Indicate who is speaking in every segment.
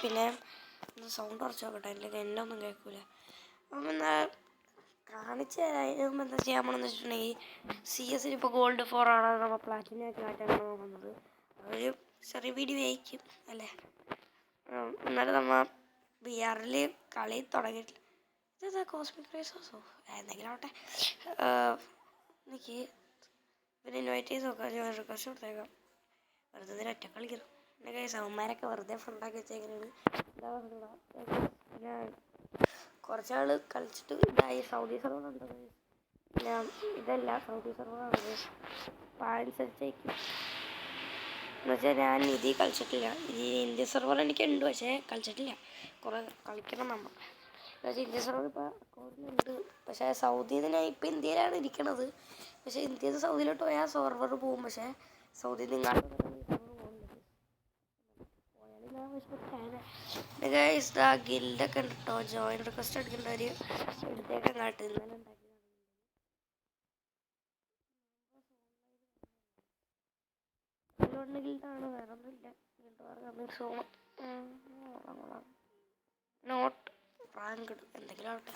Speaker 1: പിന്നെ സൗണ്ട് കുറച്ച് നോക്കട്ടെ, അല്ലെങ്കിൽ എന്നെ ഒന്നും കേൾക്കില്ല. അപ്പം എന്നാൽ കാണിച്ചു തരാം എന്താ ചെയ്യാൻ പോകണമെന്ന് വെച്ചിട്ടുണ്ടെങ്കിൽ, CS ഇപ്പോൾ ഗോൾഡ് 4 ആണ്, നമ്മൾ പ്ലാറ്റിനമായിട്ട് മാറ്റാനാണ് നോക്കുന്നത്. അതൊരു ചെറിയ വീഡിയോ ആയിരിക്കും അല്ലേ. എന്നാലും നമ്മൾ VR കളി തുടങ്ങിയിട്ടില്ല. ഇതെന്താ കോസ്മിക് റേസേഴ്സോ എന്തെങ്കിലും ആവട്ടെ. എനിക്ക് പിന്നെ ഇൻവൈറ്റ് ചെയ്ത് നോക്കാം, റിക്വസ്റ്റ് കൊടുത്തേക്കാം. വെറുതെ ഇതിൽ ഒറ്റ കളിക്കണം. പിന്നെ സൗന്മാരൊക്കെ വെറുതെ ഫണ്ടാക്കി വെച്ചേക്കാനാണ്. എന്താ പറയുക, പിന്നെ കുറച്ചാൾ കളിച്ചിട്ട് ഇതായി. സൗദി സർവർ ഉണ്ടത്, പിന്നെ ഇതല്ല സൗദി സർവറാണത്. അപ്പം അതനുസരിച്ചേക്കും എന്ന് വെച്ചാൽ ഞാൻ ഇതിൽ കളിച്ചിട്ടില്ല. ഈ ഇന്ത്യ സർവർ എനിക്കുണ്ട്, പക്ഷേ കളിച്ചിട്ടില്ല. കുറേ കളിക്കണം നമ്മൾ. എന്നുവെച്ചാൽ ഇന്ത്യ സർവർ ഇപ്പോൾ അക്കൗണ്ടിലുണ്ട്, പക്ഷേ സൗദിയിൽ ഞാൻ ഇപ്പോൾ ഇന്ത്യയിലാണ് ഇരിക്കണത്. പക്ഷേ ഇന്ത്യയിൽ നിന്ന് സൗദിയിലോട്ട് പോയാൽ സെർവർ പോകും. പക്ഷേ സൗദിയിൽ നിന്ന് ഇങ്ങോട്ട് പോയാൽ ഗിൽഡൊക്കെ ഉണ്ട് കേട്ടോ. ജോയിൻ റിക്വസ്റ്റ് എടുക്കേണ്ടവർ എടുത്തേക്കാൻ കാട്ട്. ഇന്നലെ ഉണ്ടാക്കിയതാണ് ഗിൽഡാണ്, വേറെ ഒന്നുമില്ല. നോട്ട് റാങ്ക്ഡ് എന്തെങ്കിലും ആവട്ടെ.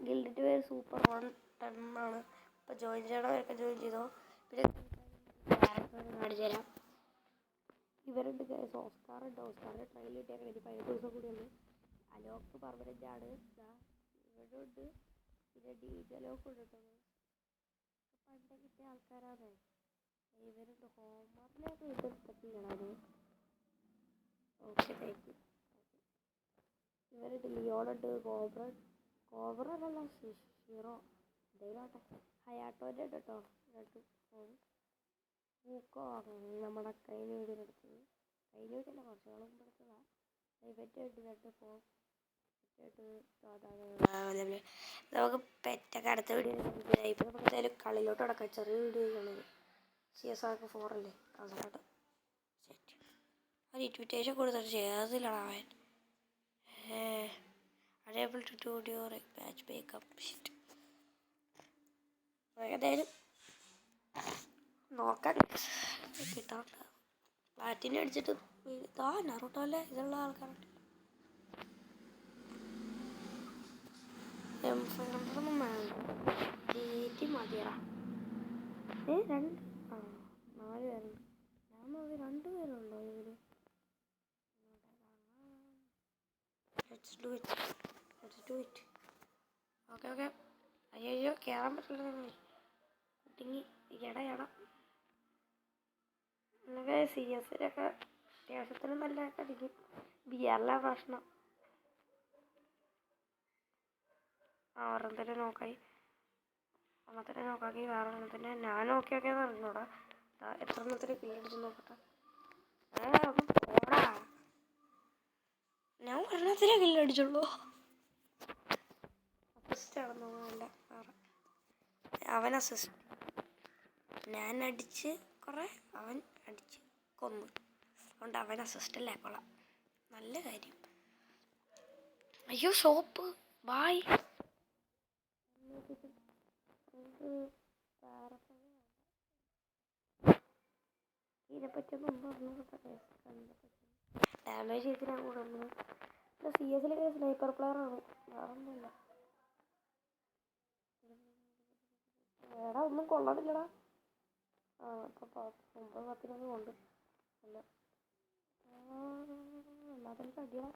Speaker 1: ഗിൽഡിൻ്റെ പേര് സൂപ്പർ 110 ആണ്. ഇപ്പോൾ ജോയിൻ ചെയ്യണവരൊക്കെ ജോയിൻ ചെയ്തോ. പിന്നെ കാണിച്ചു തരാം. ഇവരുണ്ട് ഗൈസ്, ഓസ്കാറുണ്ട്. ഓസ്കാറിൻ്റെ ട്രയൽ കിട്ടിയാൽ 15 ദിവസം കൂടിയുള്ളൂ. അലോക്ക് പെർമനൻ്റ് ആണ്. ഇവരുണ്ട്, പിന്നെ DJ അലോക്ക് ഉണ്ട് കേട്ടോ. പണ്ട് കിട്ടിയ ആൾക്കാരാണ് ഇവരുണ്ട്. ഹോംവർക്കിലേക്ക് എടുത്തിട്ടില്ലടാ. Okay thank you. ഇവരുണ്ട്, ലിയോണുണ്ട്, കോബ്രല്ല ഷീറോ എന്തെങ്കിലും ആട്ടെ. ഹയാട്ടോൻ്റെ ഉണ്ട് കേട്ടോ. രണ്ട് ഫോൺ പൂക്കോ നമ്മുടെ കഴിഞ്ഞ വീഡിയോയിൽ എടുത്തത്. കഴിഞ്ഞ വീഡിയോയിലെ കുറച്ച് നാൾ മുമ്പ് എടുത്തതാണ്. ഇവറ്റുണ്ട് രണ്ട് ഫോൺ. നമുക്ക് പെറ്റൊക്കെ അടുത്ത വീഡിയോ. ഇപ്പം നമുക്ക് എന്തായാലും കളിയിലോട്ട് കിടക്കാം. ചെറിയ വീഡിയോ ഉള്ളത്. CS 4 അല്ലേ അതിലോട്ട് ഒരു ഇൻവിറ്റേഷൻ കൊടുത്തിട്ട് ചെയ്യാതില്ലടാ അവൻ. unable to do your match makeup shit. ഏതായാലും നോക്കാൻ കിട്ടാറുണ്ട്. പ്ലാറ്റിനം അടിച്ചിട്ട് നറുട്ടോ അല്ലേ ഇതുള്ള ആൾക്കാരുണ്ട്. M500 വേണ്ട, GT മതിയടാ. 4 പേരുണ്ട്. ഞാൻ നോക്കി 2 പേരുണ്ടോ ഇതിൽ. Let's do it. ഓക്കെ. അയ്യോ കയറാൻ പറ്റില്ല. കുട്ടിങ്ങി എടാ എന്നൊക്കെ CS-ലൊക്കെ അത്യാവശ്യത്തിന് നല്ല കളിക്കും. VR പ്രശ്നം. ഒരെണ്ണത്തിന് നോക്കാക്കി വേറെ എണ്ണത്തിന് ഞാൻ നോക്കിയൊക്കെയെന്ന് അറിഞ്ഞൂടാ. എത്ര എണ്ണത്തിന് കില്ലടിച്ച് നോക്കട്ടെ. ഓടാ, ഞാൻ ഒരെണ്ണത്തിനെ കില്ലടിച്ചുള്ളൂ. അസിസ്റ്റ് ആണെന്ന് തോന്നുന്നില്ല. അവൻ അസിസ്റ്റ്, ഞാൻ അടിച്ച് കുറേ, അവൻ അടിച്ച് കൊന്നു. അതുകൊണ്ട് അവൻ അസിസ്റ്റ് അല്ലേ, കൊള്ളാം, നല്ല കാര്യം. അയ്യോ സോപ്പ് ബായ്. ഇതിനെപ്പറ്റിയൊന്നും ഡാമേജ് ചെയ്തിട്ടാണ് കൂടുന്നത്. CS-ലൊക്കെ സ്നൈപ്പർ പ്ലെയറാണ്, വേറെ ഒന്നുമില്ല. വേറെ ഒന്നും കൊള്ളണില്ലടാ. ഇപ്പം 9-10 കൊണ്ട് അല്ല എല്ലാത്തിനും അടിയടാ.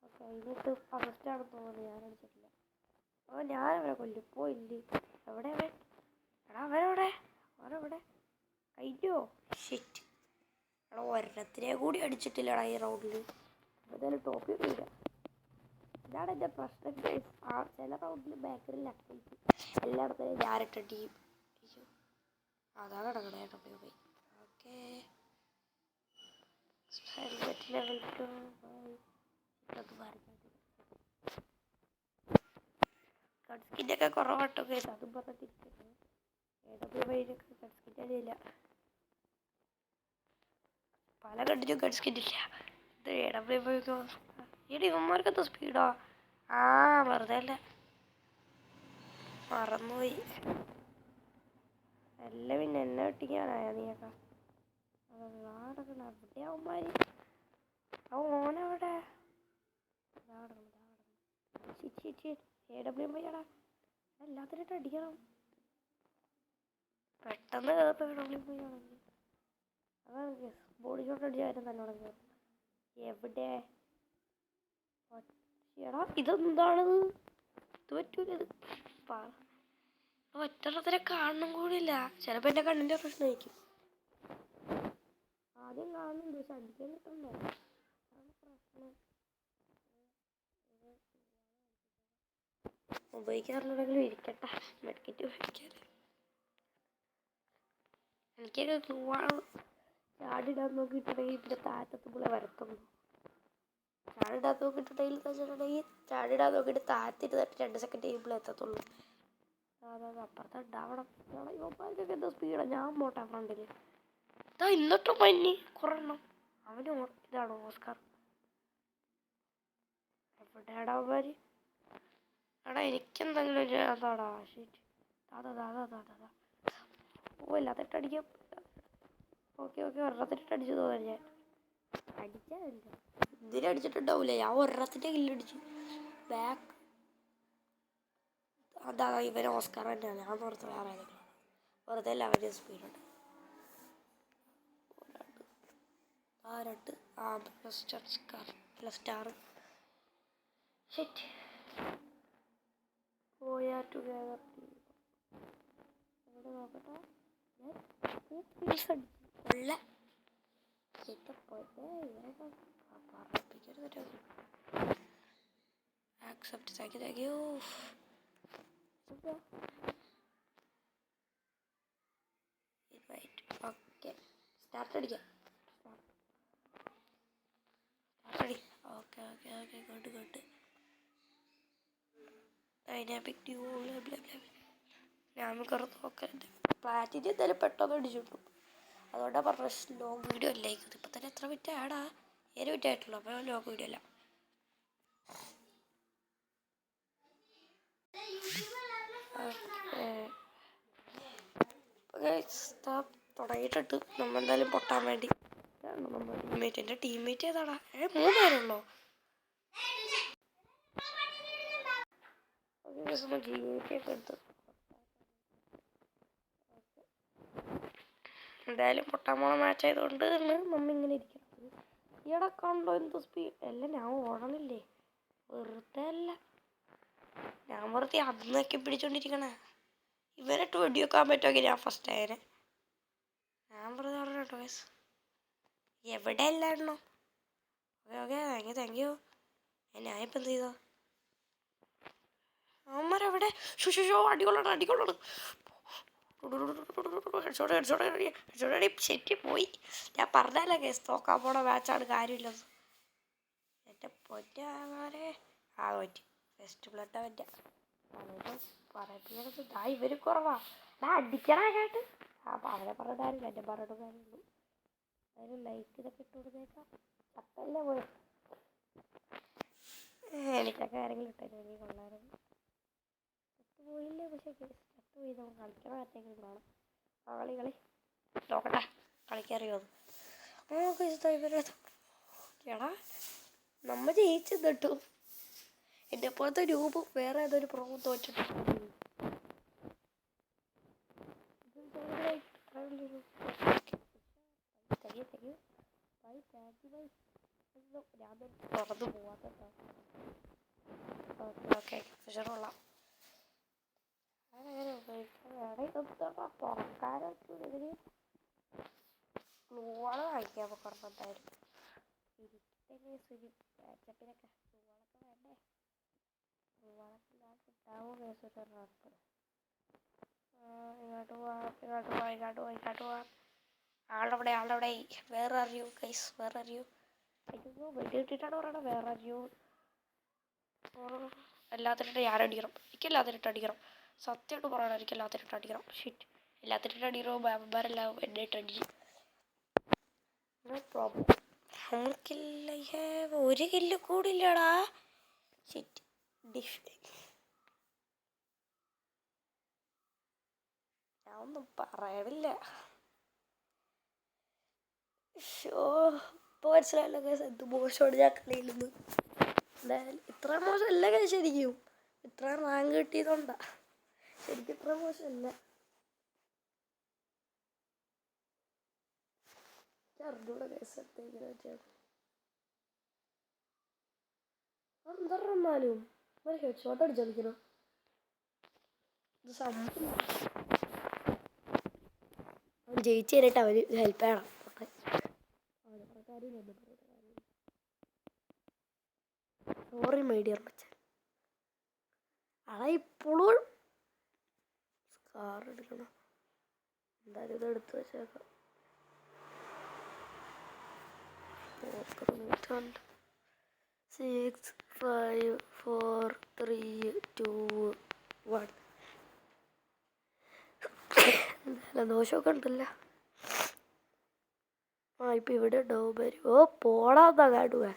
Speaker 1: ഓക്കെ, അതിനിട്ട് ഫസ്റ്റാണെന്ന് തോന്നുന്നത്. ഞാൻ അടിച്ചിട്ടില്ല. ഞാനവരെ കൊല്ലും. പോയില്ലേ എവിടെ അവൻ? അവരെവിടെ കഴിഞ്ഞോ? ഷിറ്റ് എടാ, ഒരെണ്ണത്തിനെ കൂടി അടിച്ചിട്ടില്ലടാ ഈ റൗണ്ടിൽ. എന്തായാലും ടോപ്പിൽ ഇല്ല. ഇതാണ് എൻ്റെ പ്രശ്നം. ചില റൗണ്ടിൽ ബാക്കിൽ ലക്കായിട്ട് എല്ലായിടത്തും ഞാനിട്ട ടീം. അതാണ് കിടക്കണേ ടോപ്പിൽ പോയി. Okay, level 2 കട്സ്കിൻ്റെയൊക്കെ കുറവാട്ടോ. അതും പറഞ്ഞിട്ടിരിക്കുന്നത് AWP കട്സ്കിൻ്റെ അറിയില്ല. പല കണ്ടിട്ടും കട്സ്കിന്നില്ല. ഇത് AWP ഈടെ ഇവന്മാർക്കെന്താ സ്പീഡോ? വെറുതെ അല്ല, മറന്നുപോയി. എല്ലാം പിന്നെ എന്നെ ഒട്ടിക്കാനായ നീയൊക്കെ. അവിടെ അവന്മാർ ഓനവിടെ എല്ലാത്തിനായിട്ട് അടിക്കണം പെട്ടെന്ന് AWP അതാണ് ബോഡി ഷോട്ട് അടിച്ചാലും നല്ലോണം കയറും എവിടെ എടാ ഇതെന്താണിത് ഇത് പറ്റൂല ഇത് ഒറ്റത്തിനെ കാണണം കൂടിയില്ല ചിലപ്പോൾ എൻ്റെ കണ്ണിൻ്റെ പ്രശ്നമായിരിക്കും ആദ്യം കാണുന്നുണ്ട് പക്ഷെ അടിക്കാൻ കിട്ടണ്ടേ അതാണ് പ്രശ്നം ഉപയോഗിക്കാറുണ്ടെങ്കിലും ഇരിക്കട്ടെ മെഡിക്കറ്റ് ഉപയോഗിക്കാൻ എനിക്കൊക്കെ ഗ്ലൂവാണ് ചാടിടാൻ നോക്കിയിട്ടുണ്ടെങ്കിൽ ഇതിൻ്റെ താഴത്തെത്തുമ്പോൾ വരത്തുള്ളൂ ചാടിടാൻ നോക്കിയിട്ടുണ്ടെങ്കിൽ ചാടിടാൻ നോക്കിയിട്ട് താഴത്തിട്ട് തട്ടി 2 സെക്കൻഡ് കഴിയുമ്പോൾ എത്തത്തുള്ളൂ അതെ അപ്പുറത്ത് ഉണ്ടാവണം യുവമാർക്കൊക്കെ എന്താ സ്പീഡാണ് ഞാൻ പോട്ടെ ഫ്രണ്ടിൽ ഇതാ ഇന്നിട്ടും മഞ്ഞ് കുറേ എണ്ണം അവന് ഇതാണോ ഓസ്കാർ എവിടെയാടാ അവന്മാർ എടാ എനിക്കെന്തെങ്കിലും ഒരു അതാടാ ഷീറ്റ് അതാ ഓ എല്ലാത്തിട്ടടിക്കാം ഓക്കെ ഒരെണ്ണത്തിട്ട് തോന്നാൻ ഞാൻ അടിച്ചാലല്ല ഇതിനടിച്ചിട്ടുണ്ടാവൂലേ ഞാൻ ഒരെണ്ണത്തിൻ്റെ കില്ലടിച്ചു ബാക്ക് അതാ ഇവൻ ഓസ്കാർ തന്നെയാണ് ഞാൻ പുറത്ത് വേറെ ഏതെങ്കിലും വെറുതെ അല്ല അവൻ്റെ സ്പീഡുണ്ട് സ്റ്റാർ ഷെറ്റ് പോയാ ടുഗദർ ഇവിടെ നോക്കട്ടെ ഉള്ള accept thank you okay start അടിക്കാം ഓക്കെ ഗുഡ് ഡൈനാമിക് ഡ്യൂ ഞാൻ കുറച്ച് നോക്കാം പ്ലാറ്റിന് എന്തായാലും പെട്ടെന്ന് അടിച്ചിട്ടു അതുകൊണ്ടാണ് പറഞ്ഞ ലോങ് വീഡിയോ അല്ലായിരിക്കും ഇപ്പം തന്നെ എത്ര മിനിറ്റ് ആടാ 7 മിനിറ്റ് ആയിട്ടുള്ളൂ അപ്പോൾ ലോങ് വീഡിയോ അല്ല തുടങ്ങിയിട്ടിട്ട് നമ്മൾ എന്തായാലും പൊട്ടാൻ വേണ്ടി നമ്മുടെ ടീംമേറ്റ് എൻ്റെ ടീംമേറ്റ് ഏതാടാ 3 പേരുള്ളോ ജീവിക്കൊക്കെ എടുത്ത് എന്തായാലും പൊട്ടാൻ പോണ മാച്ച് ആയതുകൊണ്ട് മമ്മി ഇങ്ങനെ ഇരിക്കണം ഈയിടെ കണ്ടോ എന്ത് സ്പീഡ് എല്ലാം ഞാൻ ഓടണില്ലേ വെറുതെ അല്ല ഞാൻ വെറുതെ അന്നൊക്കെ പിടിച്ചോണ്ടിരിക്കണേ ഇവരിട്ട് വെടിവെക്കാൻ പറ്റുമെങ്കിൽ ഞാൻ ഫസ്റ്റ് ആയേനെ ഞാൻ വെറുതെ പറഞ്ഞു കേട്ടോ എവിടെ അല്ലായിരുന്നോ ഓക്കെ താങ്ക് യു ഞാനിപ്പോൾ എന്ത് ചെയ്തോ അവന്മാരെവിടെ അടികൊള്ളണം ശരി പോയി ഞാൻ പറഞ്ഞാലേ കേസ് നോക്കാൻ പോണ മാച്ചാണ് കാര്യമില്ലെന്ന് എൻ്റെ പൊന്നാരെ പറ്റി ഫസ്റ്റ് ബ്ലഡ് അവൻ്റെ പറയപ്പിക്കണത് ഇവര് കുറവാ അടിക്കണായിട്ട് അവരെ പറഞ്ഞ കാര്യമില്ല എൻ്റെ പറഞ്ഞിട്ട് കാര്യമുള്ളൂ അതിന് ലൈക്ക് ഇതൊക്കെ ഇട്ട് കൊടുത്തേക്കാം ചത്തല്ലേ പോയി എനിക്കൊക്കെ ആരെങ്കിലും ഇട്ടു എനിക്ക് കൊള്ളായിരുന്നു പോയില്ലേ പക്ഷേ ചത്തുപോയി നമുക്ക് കളിക്കണ കാര്യങ്ങൾ കാണാം കളി നോക്കട്ടെ കളിക്കറിയോ എടാ നമ്മ ജയിച്ചത് കേട്ടു എൻ്റെ പോലത്തെ രൂപം വേറെ ഏതൊരു പ്രോവും തോറ്റിട്ടുണ്ട് ഞാൻ തുറന്നു പോവാത്ത ഓക്കെ കൊള്ളാം അങ്ങനെ തുറക്കാനൊക്കെ ഇതിന് ഗ്ലൂവാള് വാങ്ങിക്കാൻ കുറഞ്ഞെന്തായാലും വാട്സപ്പിനൊക്കെ ഗ്ലൂവാളൊക്കെ വേണ്ടേ ഗ്ലൂവാളൊക്കെ ഞാൻ കിട്ടാവോ കേസൊരു ഉറപ്പ് ഇങ്ങോട്ട് പോവാം ആളവിടെ വേറെ അറിയൂ ഗൈസ് വേറെ അറിയൂ അയ്യോ വെടി കിട്ടിയിട്ടാണ് പറയണത് വേറെ അറിയൂ എല്ലാത്തിനിട്ട് ഞാനടിക്കണം എനിക്കെല്ലാത്തിനിട്ട് അടിക്കണം സത്യമായിട്ട് പറയണം എനിക്കെല്ലാത്തിനിട്ട് അടിക്കണം ഷിറ്റ് എല്ലാത്തിനിട്ട് അടിക്കണോ ബാബന്മാരെല്ലാം എന്നെ ഇട്ട് അടിച്ചു നോ പ്രോബ്ലം നമ്മൾക്കില്ല ഒരു കില്ല് കൂടില്ലടാ ഷിറ്റ് ഞാൻ ഒന്നും പറയണില്ല ഷോ ഇപ്പോൾ മനസ്സിലായല്ലോ കേസ് എന്ത് മോശമാണ് ഞാൻ കളിയില്ലെന്ന്. എന്തായാലും ഇത്ര മോശമല്ല കേസ് ശരിക്കും. ഇത്ര റാങ്ക് കിട്ടിയതുകൊണ്ടാ. ശരിക്കും ഇത്ര മോശമല്ല. അറിഞ്ഞൂടെ കേസ് എടുത്തേക്കിനെ പറ്റിയാണ്. എന്തായാലും ഹെഡ് ഷോട്ട് അടിച്ചു കളിക്കണം. ഇത് സംഭവം അവൻ ജയിച്ചു കഴിഞ്ഞിട്ട് അവന് ഹെൽപ്പ് ചെയ്യണം. സോറി മൈ ഡിയർ മച്ചാൻ. അതാ ഇപ്പോഴും സ്കാർ എടുക്കണം. എന്തായാലും ഇത് എടുത്ത് വെച്ചേക്കാം. 6 5 4 3 2 1. എന്തായാലും ദോഷമൊക്കെ ഉണ്ടല്ലോ. ഇപ്പം ഇവിടെ ഡോബ് വരും. ഓ പോടാന്നാ കാടുവേ.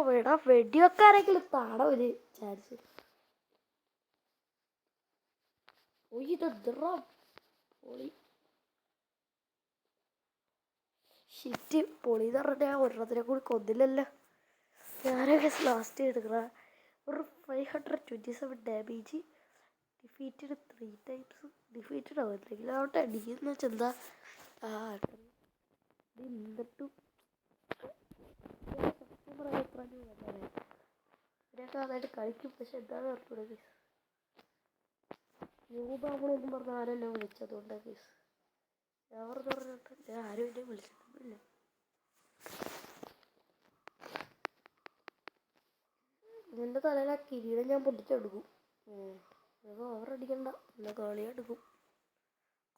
Speaker 1: വേടാ വെടിവെക്കാരെങ്കിലും താടോ ഒരു ചാൻസ്. ഇതെന്താ പൊളി ഷിറ്റ്. പൊളി എന്ന് പറഞ്ഞാൽ ഒരെണ്ണത്തിനെ കൂടി കൊന്നില്ലല്ലോ. ഞാനൊക്കെ ലാസ്റ്റ് എടുക്കണ ഒരു 527 ഡാമേജ്. Defeated 3 times. ഡിഫീറ്റഡ് ആവുന്നില്ലെങ്കിൽ അവിടെ അടിക്കുന്ന വെച്ചാൽ എന്താ എന്നിട്ടും ഇതിനൊക്കെ നന്നായിട്ട് കളിക്കും. പക്ഷെ എന്താണെന്ന് പറഞ്ഞൂടെ കേസ്. യൂബാവണമെന്നും പറഞ്ഞ ആരെല്ലാം വിളിച്ചതുകൊണ്ടാണ് കേസ്. ഞാൻ പറഞ്ഞിട്ട് ഞാൻ ആരും എന്നെ വിളിച്ചിട്ടൊന്നുമില്ല. നിന്റെ തലയിലെ കിരീടം ഞാൻ പൊട്ടിച്ചെടുക്കും. ഓവർ അടിക്കണ്ട. നല്ല കളി എടുക്കും.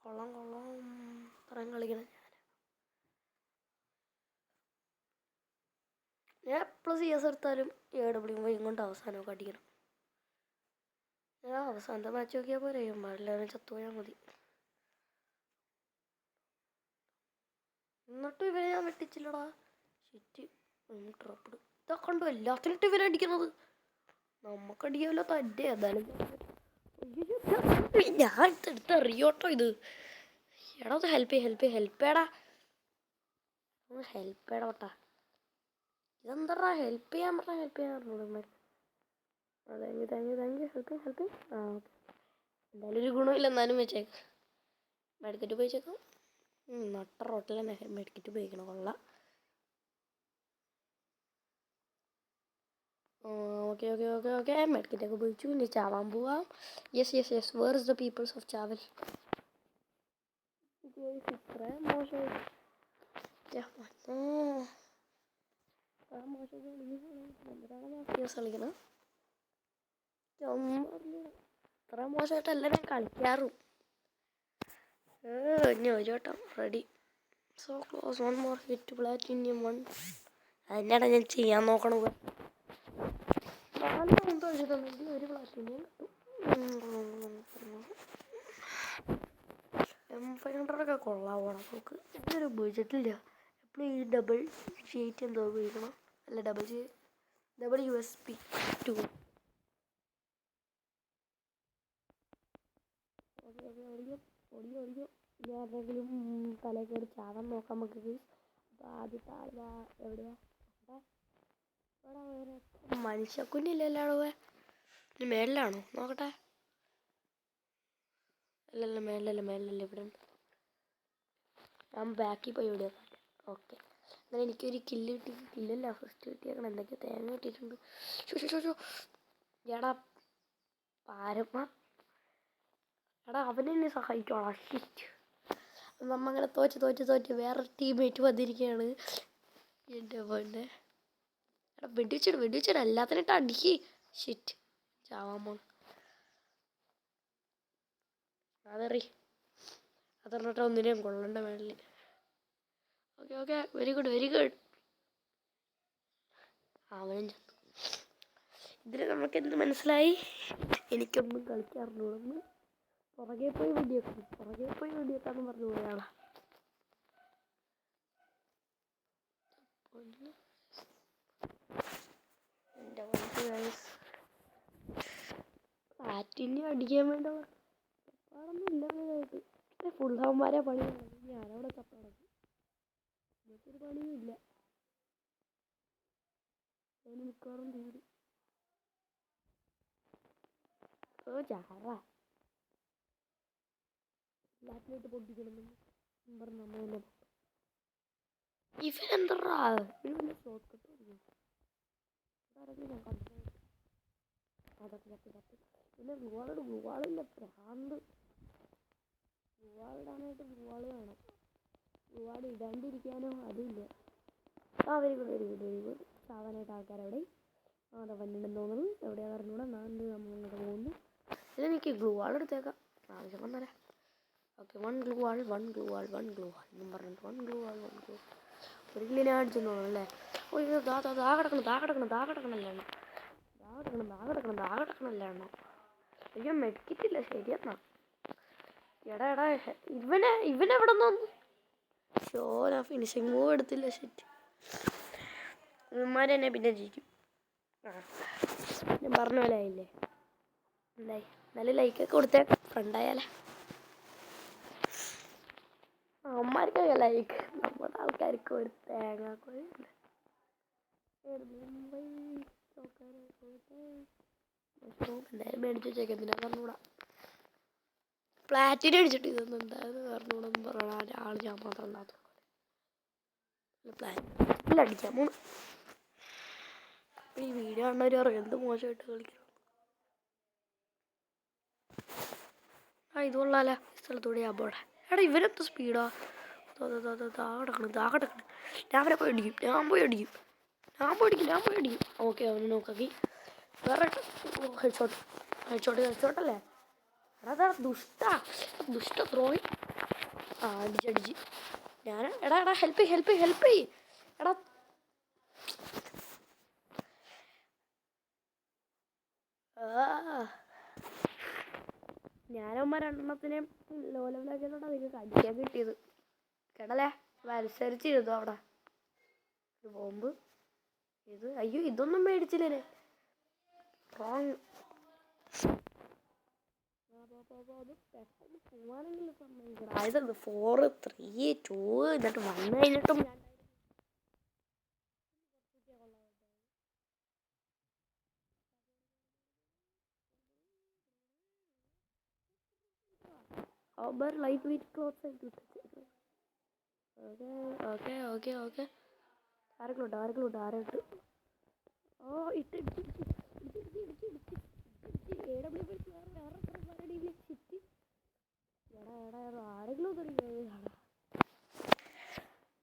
Speaker 1: കൊള്ളാം പറയാൻ കളിക്കണം. ഞാൻ എപ്പോഴും CS എടുത്താലും AW കൊണ്ട് അവസാനമൊക്കെ അടിക്കണം. ഞാൻ അവസാനത്തെ മാച്ച് നോക്കിയാൽ പോരെ. എല്ലാവരും ചത്തുപോയാൽ മതി. എന്നിട്ടും ഇവരെ ഞാൻ വെട്ടിച്ചില്ലടാ. ഷിറ്റ്. ഡ്രോപ്പ് ഇതൊക്കെ ഉണ്ടോ എല്ലാത്തിനിട്ട് ഇവരെ അടിക്കുന്നത്. നമുക്കടിക്കാമല്ലോ തന്നെ. എന്നാലും ഞാൻ എടുത്തറിയോട്ടോ ഇത്. എടാ ഒന്ന് ഹെൽപ്പ് ചെയ്യടാ. ഒന്ന് ഹെൽപ്പ് ചെയ്യടാ കേട്ടാ. ഇതെന്താ ഹെൽപ്പ് ചെയ്യാൻ പറഞ്ഞാൽ ഹെൽപ്പ് ചെയ്യാൻ പറഞ്ഞോളൂ. Thank you help. ഓക്കെ. എന്തായാലും ഒരു ഗുണമില്ല. എന്നാലും വെച്ചേക്കാം. മെഡിക്കറ്റ് ഉപയോഗിച്ചേക്കാം. നട്ട റോട്ടിൽ തന്നെ മെഡിക്കറ്റ് ഉപയോഗിക്കണം. കൊള്ളാം. ഓക്കെ. മെഡിക്കറ്റൊക്കെ ഉപയോഗിച്ചു. ഇനി ചാവാൻ പോവാം. Yes. Where is the peoples of ചാവൽ. ഇത്ര മോശം കളിക്കണം. ഇത്ര മോശമായിട്ടല്ല ഞാൻ കളിക്കാറും. ഇനി ഒരു വട്ടം ready. So close. 1 more hit. Platinum 1. അതിനാണ് ഞാൻ ചെയ്യാൻ നോക്കണത്. 4 റൗണ്ട് ഒഴിച്ചിട്ടുണ്ടെങ്കിൽ ഒരു പ്ലാറ്റിനിയം കിട്ടും. M500 കൊള്ളാവണം. നമുക്ക് ഇതൊരു ഉപയോഗിച്ചിട്ടില്ല. എപ്പോഴും ഈ ഡബിൾ ഷീറ്റ് എന്തോ ഉപയോഗിക്കണം. അല്ല ഡബിൾ USB 2. ഓടിയോ ഞാൻ ആരെങ്കിലും തലയിൽ കയറി ചാവാൻ നോക്കാം നമുക്ക്. അപ്പോൾ ആദ്യത്തെ ആളാ എവിടെയാ മനുഷ്യക്കുഞ്ഞില്ലല്ലോ. ഇനി മേളിലാണോ നോക്കട്ടെ. അല്ലല്ല മേളിലല്ല ഇവിടെ ഉണ്ട്. ഞാൻ ബാക്കിൽ പോയി ഇവിടെ. ഓക്കെ. എന്നാൽ എനിക്കൊരു കില്ലല്ല ഫസ്റ്റ് കിട്ടിയേക്കണം. എന്തൊക്കെയോ തേങ്ങ കിട്ടിയിട്ടുണ്ട്. എടാ പാരമ്മ. എടാ അവനെന്നെ സഹായിക്കോളാം. ഷിറ്റ്. നമ്മങ്ങനെ തോറ്റ് വേറൊരു ടീമേറ്റ് വന്നിരിക്കുകയാണ്. എൻ്റെ പോലെ എടാ വെടിവെച്ചിട എല്ലാത്തിനിട്ട് അടിക്ക്. ഷിറ്റ്. ചാവാൻ പോണ അതറിഞ്ഞിട്ട് ഒന്നിനെയും കൊള്ളണ്ട മേളിൽ. ഓക്കെ. Very good. അവനും ചത്തു. ഇതിൽ നമുക്ക് എന്ത് മനസ്സിലായി? എനിക്കൊന്നും കളിക്കാറുള്ളൂ. പുറകെ പോയി വെടിവെക്കാന്ന് പറഞ്ഞു പോയാളാ. പ്ലാറ്റിനെ അടിക്കാൻ വേണ്ടിയുള്ള പാടൊന്നും ഇല്ല മെയിനായിട്ട്. ഫുള്ളവന്മാരെ പണി ഞാനവിടെ തപ്പടക്കും. എനിക്കൊരു പണിയും ഇല്ല. അതിന് മിക്കവാറും തീരും. ഓ ചാറ പ്ലാറ്റിനായിട്ട് പൊട്ടിക്കണമെന്ന് പറഞ്ഞ നമ്മൾ തന്നെ ഇവനെന്തറാ ഇവന് ഷോർട്ട് കട്ട് ഞാൻ കണ്ടു. അതൊക്കെ ചത്ത് പിന്നെ ഗ്ലൂവാളില്ല പ്രാന്ത്. ഗ്ലൂവാളിടാനായിട്ട് ഗ്ലൂവാള് വേണം. ഗ്ലൂവാൾ ഇടാണ്ടിരിക്കാനോ അതുമില്ല. Very good very good very good. സാധാരണയായിട്ട് ആൾക്കാരെവിടെ അതെ വന്നിട്ടുണ്ടെന്ന് തോന്നുന്നു. എവിടെയാ പറഞ്ഞൂടെ നാല് നമ്മളിങ്ങോട്ട് പോകുന്നു. ഇതെനിക്ക് ഗ്ലൂവാൾ എടുത്തേക്കാം ആവശ്യം വന്നേരാ. ഓക്കെ വൺ ഗ്ലൂവാൾ എന്നും പറഞ്ഞിട്ട് വൺ ഗ്ലൂവാൾ ഒരു കിളിനെ അടിച്ചെന്ന് തോന്നുന്നു അല്ലേ. ഓ ഇത് ദാ കിടക്കണല്ലേ എണ്ണ. അയ്യോ മെഡിക്കിട്ടില്ല ശരിയെന്നാ. എടാ ഇവനെവിടെ നിന്ന് വന്നു? ഷോ ഞാൻ ഫിനിഷിങ് മൂവ് എടുത്തില്ല. ശരി ഇവന്മാർ തന്നെ പിന്നെ ജയിക്കും. ഞാൻ പറഞ്ഞ പോലെ ആയില്ലേ. എന്തായി നല്ല ലൈക്കൊക്കെ കൊടുത്തേ ഫ്രണ്ടായാലേ. അമ്മമാർക്കൊക്കെ ലൈക്ക്, നമ്മുടെ ആൾക്കാർക്ക് ഒരു തേങ്ങാക്കൊഴുണ്ട്. മുംബൈ എന്തായാലും മേടിച്ച് വെച്ചേക്കാം. എന്തിനാ പറഞ്ഞൂടാ. പ്ലാറ്റിനം അടിച്ചിട്ട് ഇതൊന്നും എന്തായാലും പറഞ്ഞൂടെന്ന് പറയണ ആൾ ഞാൻ മാത്രം ഉണ്ടാകത്തുള്ളൂ. പ്ലാറ്റിനിൽ അടിക്കാൻ പോണം. ഈ വീഡിയോ കാണുന്നവർ പറയും എന്ത് മോശമായിട്ട് കളിക്കണം. ഇത് കൊള്ളാല സ്ഥലത്തൂടെ ആമ്പോടെ. എടാ ഇവരെന്ത് സ്പീഡാ. ദാ കിടക്കണം. ഞാൻ പോയി അടിക്കും. ഓക്കെ അവന് നോക്കി വേറെ ഹെഡ്ഷോട്ടല്ലേ. എടാ ദുഷ്ട ത്രോയി. അടിച്ച് ഞാൻ എടാ ഹെൽപ്പ് ചെയ്യ് എടാ. ഞാനമ്മ രണ്ടെണ്ണത്തിനെ ലോ ലെവലാക്കിയതുകൊണ്ട് നിങ്ങൾക്ക് അടിക്കാൻ കിട്ടിയത്. കേട്ടല്ലേ മത്സരിച്ച് ചെയ്തു അവിടെ ഒരു ബോംബ്. ഇത് അയ്യോ ഇതൊന്നും മേടിച്ചില്ലേ. റോങ്. പെട്ടെന്ന് പോവാണെങ്കിൽ സമ്മതിക്കണം. അതായത് 4 3 2 എന്നിട്ട് വന്നു കഴിഞ്ഞിട്ടും ഞാൻ ലൈറ്റ് വെയിറ്റ് ക്ലോത്ത്സ് ആയിട്ട് ഇട്ടിട്ട്. ഓക്കെ ആരെങ്കിലും ഓ ഇട്ട് ആരെങ്കിലും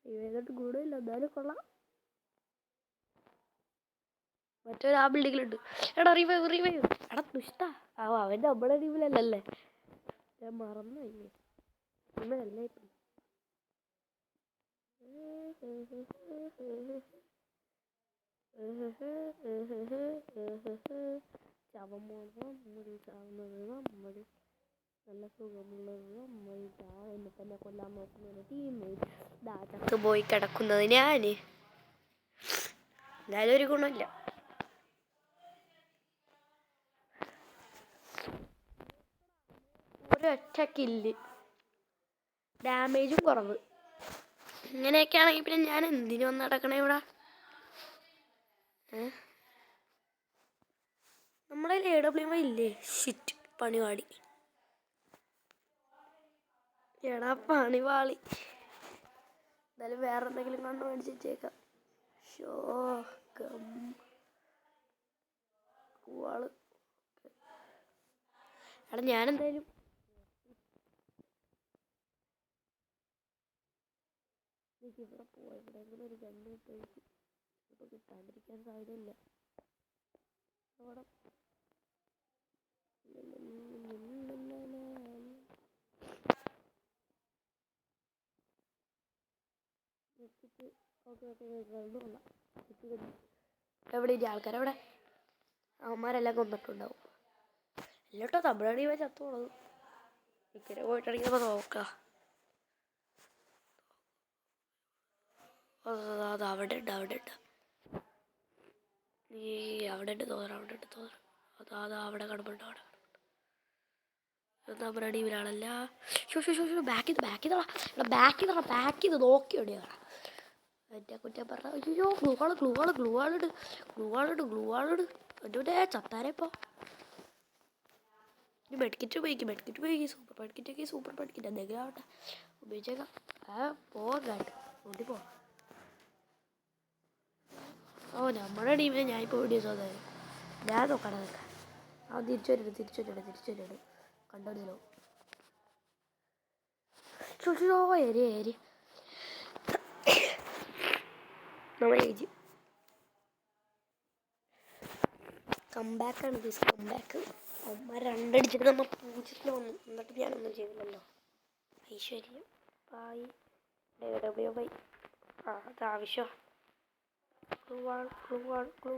Speaker 1: ഇവന്നിട്ട് ഗുണമില്ല എന്നാലും കൊള്ളാം. മറ്റൊരു ആ ബിൽഡിങ്ങിലുണ്ട്. എടാ റിവൈവ് എടാ ദുഷ്ടാ. അവൻ്റെ നമ്മുടെ ടീമിലല്ലേ. ഞാൻ മറന്നു കഴിഞ്ഞു. ഇവനല്ലേ ഇപ്പം ചാവുന്നത് നല്ല സുഖമുള്ളത് എന്നെ തന്നെ കൊല്ലാൻ നോക്കുന്ന ടീമേറ്റ്. ചത്ത് പോയി കിടക്കുന്നത് ഞാൻ. എന്തായാലും ഒരു ഗുണമില്ല. ഒരൊറ്റ കില്ല് ഡാമേജും കുറവ്. ഇങ്ങനെയൊക്കെ ആണെങ്കിൽ പിന്നെ ഞാൻ എന്തിനു വന്ന് നടക്കണേ ഇവിടെ. നമ്മളെ AW ഇല്ലേ. ഷിറ്റ് പണിവാടി. എടാ പണിവാളി. എന്തായാലും വേറെ എന്തെങ്കിലും കണ്ടു മേടിച്ച് വെച്ചേക്കാം. എടാ ഞാനെന്തായാലും ഇവിടെ പോവാം. എവിടെയെങ്കിലും ഒരു ഗണ്ണ് കിട്ടുമായിരിക്കും. ഇപ്പോൾ കിട്ടാണ്ടിരിക്കാൻ സാധ്യതയില്ല. അവിടെ എവിടെ ഇല്ല ആൾക്കാരെവിടെ. അവന്മാരെല്ലാം കൊന്നിട്ടുണ്ടാവും. ഇല്ലോട്ടോ തമിഴടി വേ ചത്തോളൂ. ഇക്കരെ പോയിട്ടാണെങ്കിൽ നോക്കാം. അത് അവിടെ ഉണ്ട് അവിടെ ഉണ്ട് തോന്നണം. അതാ അവിടെ കിടപ്പുണ്ട്. നമ്മുടെ ടീമിലാണല്ല. ബാക്ക് ചെയ്ത് നോക്കിയോടിയാ എൻ്റെ കുറ്റം പറഞ്ഞ. അയ്യോ ഗ്ലൂവാളിട് എൻ്റെ ചത്താരെ ഇപ്പോൾ. ഇനി മെഡിക്കറ്റ് ഉപയോഗിക്കും. സൂപ്പർ മെഡിക്കറ്റ് എന്തെങ്കിലും ആവട്ടെ, ഉപയോഗിച്ചേക്കാം. പോകാണ്ട് ഓടി പോ. നമ്മുടെ ടീമിൽ ഞാനിപ്പോൾ ഓടിയത് ഞാൻ നോക്കണം നിൽക്കാം. അവൻ തിരിച്ചു വരികയാണ് കണ്ടോ. ഏരി നമ്മുടെ ഏജ് കംബാക്കാണ്. കംബാക്ക് അമ്മ 2 അടിച്ചിട്ട് നമ്മൾ 0 വന്നു. എന്നിട്ട് ഞാനൊന്നും ചെയ്തില്ലല്ലോ. ഐശ്വര്യം ബായി ബൈ. അതാവശ്യം ക്ലൂ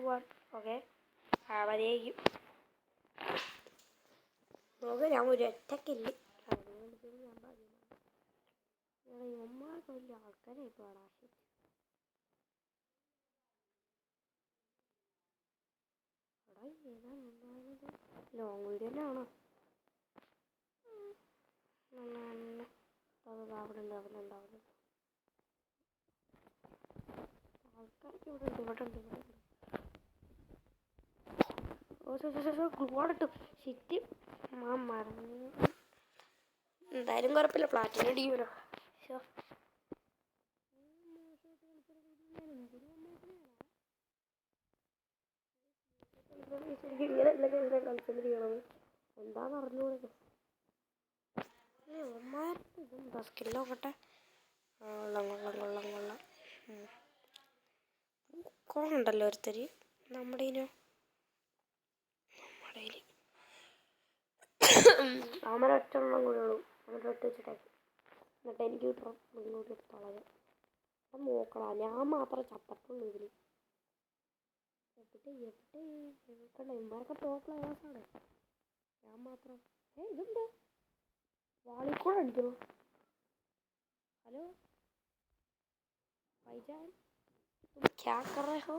Speaker 1: ഓക്കെ. മതിയായിരിക്കും. നോക്കാം. ഞാൻ ഒരു ഒറ്റക്കില്ല. ഇവന്മാർക്ക് വലിയ ആൾക്കാരെ ഇപ്പോൾ ലോങ് വീഡിയോ തന്നെ ആണോ? അവിടെ ഉണ്ട് ആൾക്കാർക്ക്. ഇവിടെ ഉണ്ട്. ഗ്ലൂവാളിട്ടു ശിറ്റ്. മറന്നു. എന്തായാലും കുഴപ്പമില്ല, പ്ലാറ്റിനം അടിക്കുമല്ലോ. എന്താന്ന് അറിഞ്ഞൂടെ ഇതെന്താ സ്കിൽ നോക്കട്ടെ. കൊള്ളാം. കോണുണ്ടല്ലോ ഒരുത്തര് നമ്മുടെ ഒറ്റ എണ്ണം കൂടെ ഉള്ളൂ. ഒറ്റ വെച്ചിട്ടാക്കി. എന്നിട്ട് എനിക്ക് കിട്ടണം. മുന്നോട്ട് എടുത്തോളാം. അപ്പം നോക്കണം. ഞാൻ മാത്രം ചത്തട്ടുള്ളൂ ഇതിൽ. എവിടെ ഇവന്മാരൊക്കെ ടോപ്പ് പ്ലെയേഴ്സാണ്. ഞാൻ മാത്രം. ഇതെന്താ വാളിക്കൂടെ അടിക്കണോ? ഹലോ ഭായിജാൻ, ക്യാ കർ രഹേ ഹോ?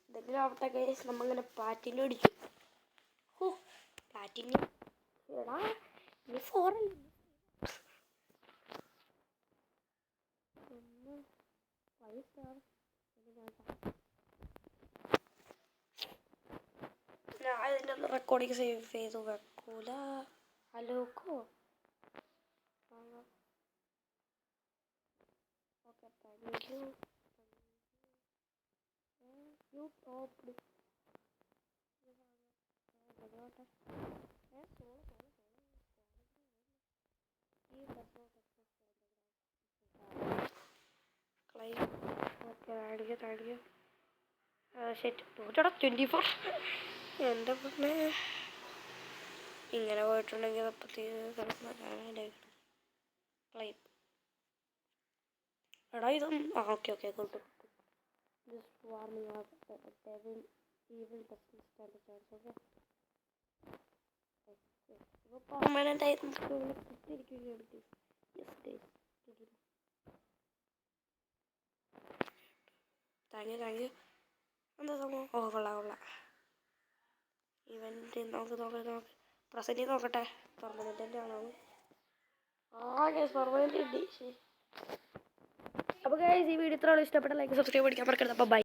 Speaker 1: എന്തെങ്കിലും ആവട്ടെ ഗൈസ്. നമ്മളിങ്ങനെ പ്ലാറ്റിനം അടിച്ചു. പ്ലാറ്റിനം എടാ ഈ 4 അല്ലേ. ഞാൻ ഇതിൻ്റെ റെക്കോർഡിങ് സേവ് ചെയ്ത് വെക്കൂല. ഹലോക്കോ ഓക്കെ. Thank U top. ശരി 24. എൻ്റെ പിന്നെ ഇങ്ങനെ പോയിട്ടുണ്ടെങ്കിൽ എടാ ഇതും ഓക്കെ കൂട്ടും. പെർമനന്റ് ആയി താങ്ക് യു. എന്താ സംഭവം? കൊള്ളാം. ഇവന്റ് നോക്ക് പ്രസന്റ് നോക്കട്ടെ. പെർമനന്റ് ആണോ? പെർമനന്റ് ഉണ്ട്. അപ്പോൾ ഗൈസ് ഈ വീഡിയോ ഇത്രയും ഇഷ്ടപ്പെട്ട ലൈക്ക് സബ്സ്ക്രൈബ് അടിക്കാൻ മറക്കരുത്. അപ്പോൾ ബൈ.